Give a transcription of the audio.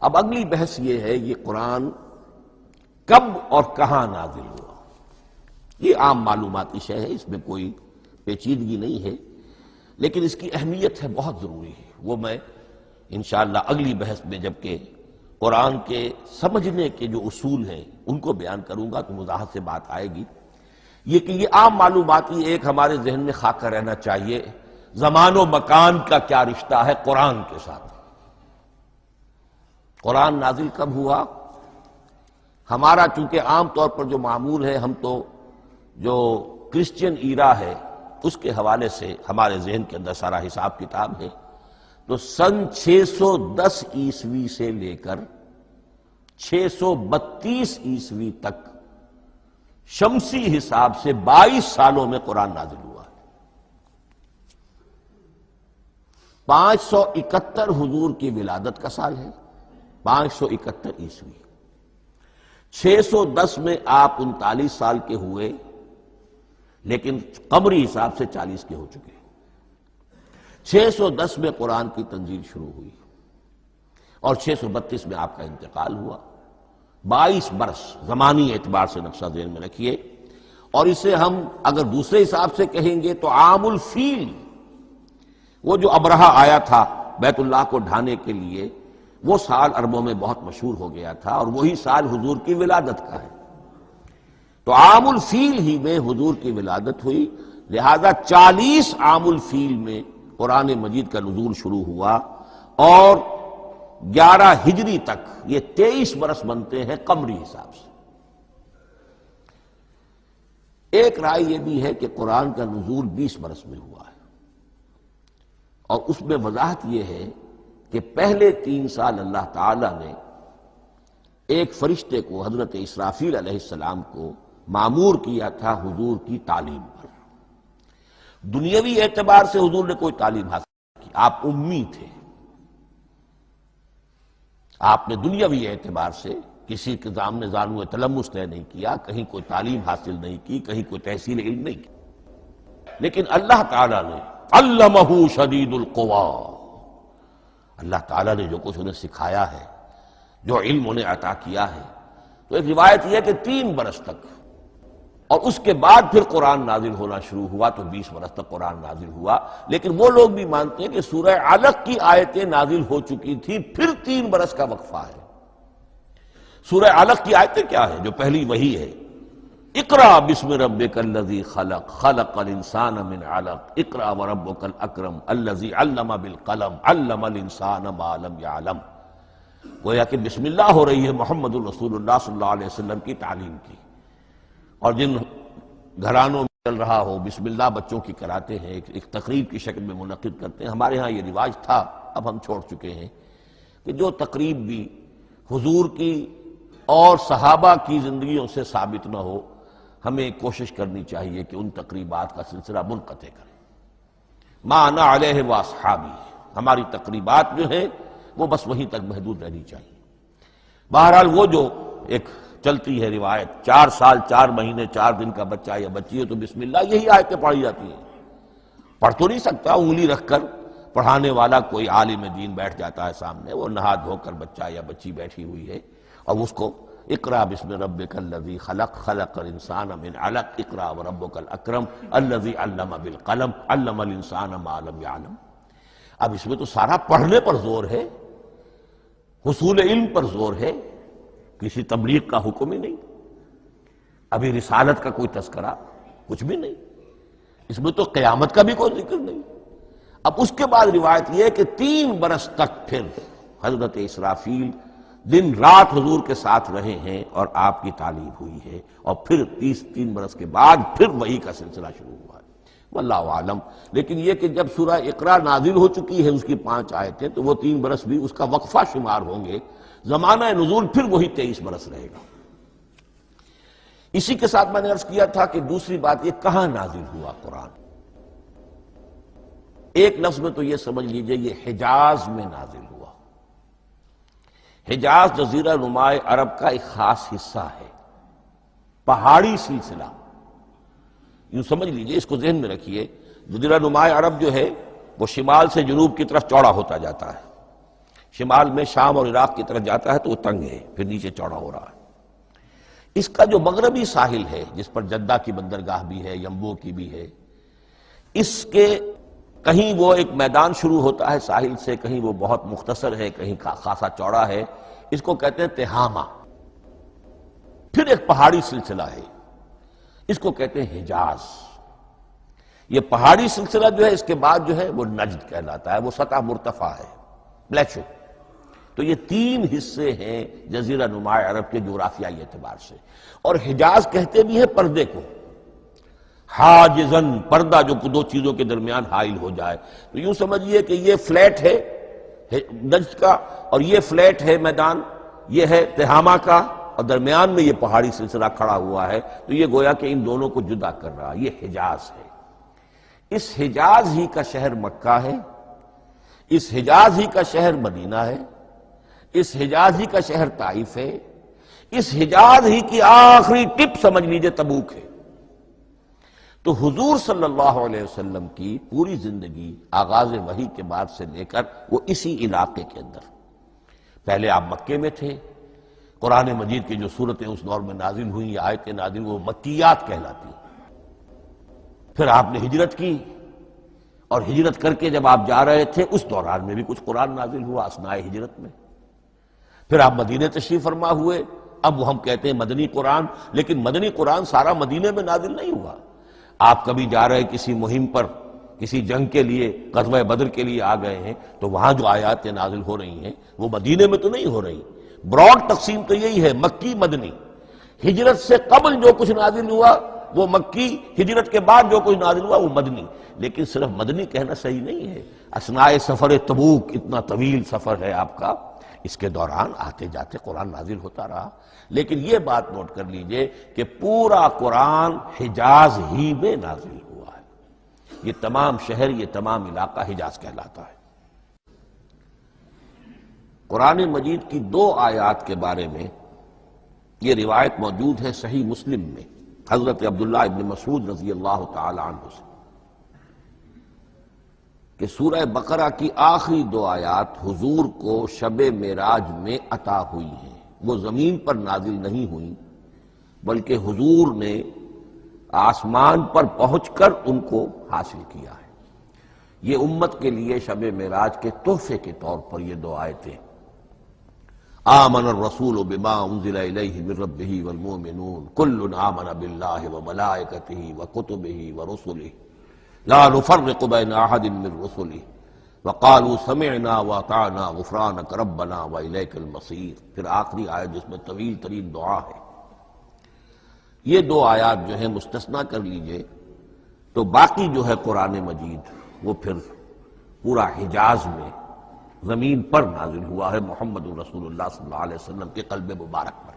اب اگلی بحث یہ ہے یہ قرآن کب اور کہاں نازل ہوا. یہ عام معلوماتی شے ہے، اس میں کوئی پیچیدگی نہیں ہے، لیکن اس کی اہمیت ہے بہت ضروری ہے. وہ میں انشاءاللہ اگلی بحث میں جبکہ قرآن کے سمجھنے کے جو اصول ہیں ان کو بیان کروں گا تو وضاحت سے بات آئے گی. یہ کہ یہ عام معلوماتی ایک ہمارے ذہن میں خاکہ رہنا چاہیے، زمان و مکان کا کیا رشتہ ہے قرآن کے ساتھ. قرآن نازل کب ہوا؟ ہمارا چونکہ عام طور پر جو معمول ہے، ہم تو جو کرسچین ایرا ہے اس کے حوالے سے ہمارے ذہن کے اندر سارا حساب کتاب ہے، تو سن 610 عیسوی سے لے کر 632 عیسوی تک شمسی حساب سے 22 سالوں میں قرآن نازل ہوا ہے. 571 حضور کی ولادت کا سال ہے، 571 عیسوی. 610 میں آپ 39 سال کے ہوئے، لیکن قمری حساب سے 40 کے ہو چکے. 610 میں قرآن کی تنزیل شروع ہوئی اور 632 میں آپ کا انتقال ہوا. 22 برس زمانی اعتبار سے نقشہ ذہن میں رکھیے. اور اسے ہم اگر دوسرے حساب سے کہیں گے تو عام الفیل، وہ جو ابرہہ آیا تھا بیت اللہ کو ڈھانے کے لیے، وہ سال عربوں میں بہت مشہور ہو گیا تھا اور وہی سال حضور کی ولادت کا ہے. تو عام الفیل ہی میں حضور کی ولادت ہوئی، لہذا 40 عام الفیل میں قرآن مجید کا نزول شروع ہوا اور 11 ہجری تک یہ 23 برس بنتے ہیں قمری حساب سے. ایک رائے یہ بھی ہے کہ قرآن کا نزول 20 برس میں ہوا ہے، اور اس میں وضاحت یہ ہے کہ پہلے 3 سال اللہ تعالی نے ایک فرشتے کو حضرت اسرافیل علیہ السلام کو مامور کیا تھا حضور کی تعلیم پر. دنیاوی اعتبار سے حضور نے کوئی تعلیم حاصل نہیں کی، آپ امی تھے. آپ نے دنیاوی اعتبار سے کسی کے سامنے زانو تلمس طے نہیں کیا، کہیں کوئی تعلیم حاصل نہیں کی، کہیں کوئی تحصیل علم نہیں کی. لیکن اللہ تعالیٰ نے علمہ شدید القوا، اللہ تعالیٰ نے جو کچھ انہیں سکھایا ہے، جو علم انہیں عطا کیا ہے، تو ایک روایت یہ ہے کہ 3 برس تک، اور اس کے بعد پھر قرآن نازل ہونا شروع ہوا تو 20 برس تک قرآن نازل ہوا. لیکن وہ لوگ بھی مانتے ہیں کہ سورہ علق کی آیتیں نازل ہو چکی تھی، پھر 3 برس کا وقفہ ہے. سورہ علق کی آیتیں کیا ہے؟ جو پہلی وحی ہے، اقرأ بسم ربک الذی خلق خلق الانسان من علق اقرأ وربک الاکرم الذی علم بالقلم علم الانسان ما لم یعلم. گویا کہ بسم اللہ ہو رہی ہے محمد الرسول اللہ صلی اللہ علیہ وسلم کی تعلیم کی. اور جن گھرانوں میں چل رہا ہو بسم اللہ بچوں کی کراتے ہیں، ایک تقریب کی شکل میں منعقد کرتے ہیں. ہمارے ہاں یہ رواج تھا، اب ہم چھوڑ چکے ہیں، کہ جو تقریب بھی حضور کی اور صحابہ کی زندگیوں سے ثابت نہ ہو، ہمیں کوشش کرنی چاہیے کہ ان تقریبات کا سلسلہ منقطع کریں. ما انا علیہ واصحابی، ہماری تقریبات جو ہیں وہ بس وہیں تک محدود رہنی چاہیے. بہرحال وہ جو ایک چلتی ہے روایت، 4 سال 4 مہینے 4 دن کا بچہ یا بچی ہے تو بسم اللہ یہی آیتیں پڑھی جاتی ہیں. پڑھ تو نہیں سکتا، انگلی رکھ کر پڑھانے والا کوئی عالم دین بیٹھ جاتا ہے سامنے، وہ نہا دھو کر بچہ یا بچی بیٹھی ہوئی ہے اور اس کو اقرأ بسم ربک الذی خلق خلق الانسان من علق اقرأ وربک الاکرم الذی علم بالقلم علم الانسان ما لم یعلم. اب اس میں تو سارا پڑھنے پر زور ہے، حصول علم پر زور ہے، کسی تبلیغ کا حکم ہی نہیں. ابھی رسالت کا کوئی تذکرہ کچھ بھی نہیں، اس میں تو قیامت کا بھی کوئی ذکر نہیں. اب اس کے بعد روایت یہ ہے کہ 3 برس تک پھر حضرت اسرافیل دن رات حضور کے ساتھ رہے ہیں اور آپ کی تعلیم ہوئی ہے، اور پھر 3 برس کے بعد پھر وحی کا سلسلہ شروع ہوا ہے. واللہ عالم. لیکن یہ کہ جب سورہ اقرا نازل ہو چکی ہے اس کی 5 آیتیں، تو وہ 3 برس بھی اس کا وقفہ شمار ہوں گے. زمانہ نزول پھر وہی 23 برس رہے گا. اسی کے ساتھ میں نے عرض کیا تھا کہ دوسری بات یہ کہاں نازل ہوا قرآن. ایک لفظ میں تو یہ سمجھ لیجئے یہ حجاز میں نازل ہوا. حجاز جزیرہ نماء عرب کا ایک خاص حصہ ہے، پہاڑی سلسلہ. یوں سمجھ لیجئے، اس کو ذہن میں رکھیے. جزیرہ نماء عرب جو ہے وہ شمال سے جنوب کی طرف چوڑا ہوتا جاتا ہے. شمال میں شام اور عراق کی طرف جاتا ہے تو وہ تنگ ہے، پھر نیچے چوڑا ہو رہا ہے۔ اس کا جو مغربی ساحل ہے جس پر جدہ کی بندرگاہ بھی ہے، ینبو کی بھی ہے، اس کے کہیں وہ ایک میدان شروع ہوتا ہے ساحل سے، کہیں وہ بہت مختصر ہے، کہیں خاصا چوڑا ہے، اس کو کہتے ہیں تہامہ۔ پھر ایک پہاڑی سلسلہ ہے، اس کو کہتے ہیں حجاز۔ یہ پہاڑی سلسلہ جو ہے اس کے بعد جو ہے وہ نجد کہلاتا ہے، وہ سطح مرتفع ہے، پلیشو۔ تو یہ تین حصے ہیں جزیرہ نما عرب کے جغرافیائی اعتبار سے، اور حجاز کہتے بھی ہیں پردے کو، حاجزن، پردہ جو دو چیزوں کے درمیان حائل ہو جائے۔ تو یوں سمجھیے کہ یہ فلیٹ ہے نجد کا، اور یہ فلیٹ ہے میدان، یہ ہے تہامہ کا، اور درمیان میں یہ پہاڑی سلسلہ کھڑا ہوا ہے، تو یہ گویا کہ ان دونوں کو جدا کر رہا، یہ حجاز ہے۔ اس حجاز ہی کا شہر مکہ ہے، اس حجاز ہی کا شہر مدینہ ہے، اس حجاز ہی کا شہر طائف ہے، اس حجاز ہی کی آخری ٹپ سمجھ لیجئے تبوک ہے۔ تو حضور صلی اللہ علیہ وسلم کی پوری زندگی آغاز وحی کے بعد سے لے کر وہ اسی علاقے کے اندر، پہلے آپ مکے میں تھے، قرآن مجید کی جو صورتیں اس دور میں نازل ہوئیں، یہ آیتیں نازل وہ مکیات کہلاتی، پھر آپ نے ہجرت کی، اور ہجرت کر کے جب آپ جا رہے تھے اس دوران میں بھی کچھ قرآن نازل ہوا اثناء ہجرت میں، پھر آپ مدینہ تشریف فرما ہوئے، اب وہ ہم کہتے ہیں مدنی قرآن، لیکن مدنی قرآن سارا مدینے میں نازل نہیں ہوا۔ آپ کبھی جا رہے کسی مہم پر، کسی جنگ کے لیے، غزوہ بدر کے لیے آ گئے ہیں، تو وہاں جو آیات نازل ہو رہی ہیں وہ مدینے میں تو نہیں ہو رہی۔ براڈ تقسیم تو یہی ہے، مکی مدنی۔ ہجرت سے قبل جو کچھ نازل ہوا وہ مکی، ہجرت کے بعد جو کچھ نازل ہوا وہ مدنی۔ لیکن صرف مدنی کہنا صحیح نہیں ہے، اثناء سفر تبوک، اتنا طویل سفر ہے آپ کا، اس کے دوران آتے جاتے قرآن نازل ہوتا رہا۔ لیکن یہ بات نوٹ کر لیجئے کہ پورا قرآن حجاز ہی میں نازل ہوا ہے، یہ تمام شہر، یہ تمام علاقہ حجاز کہلاتا ہے۔ قرآن مجید کی 2 آیات کے بارے میں یہ روایت موجود ہے صحیح مسلم میں، حضرت عبداللہ ابن مسعود رضی اللہ تعالی عنہ سے، کہ سورہ بقرہ کی آخری 2 آیات حضور کو شب معراج میں عطا ہوئی ہیں، وہ زمین پر نازل نہیں ہوئیں بلکہ حضور نے آسمان پر پہنچ کر ان کو حاصل کیا ہے۔ یہ امت کے لیے شب معراج کے تحفے کے طور پر یہ 2 آیتیں، آمن الرسول بما انزل الیہ من ربہ والمؤمنون کل آمن باللہ وملائکتہ وکتبہ ورسلہ لا نفرق بین احد من رسلہ وقالوا سمعنا واطعنا غفرانک ربنا والیک المصیر۔ پھر آخری آیت جس میں طویل ترین دعا ہے۔ یہ 2 آیات جو ہیں مستثنا کر لیجئے تو باقی جو ہے قرآن مجید وہ پھر پورا حجاز میں زمین پر نازل ہوا ہے، محمد رسول اللہ صلی اللہ علیہ وسلم کے قلب مبارک پر۔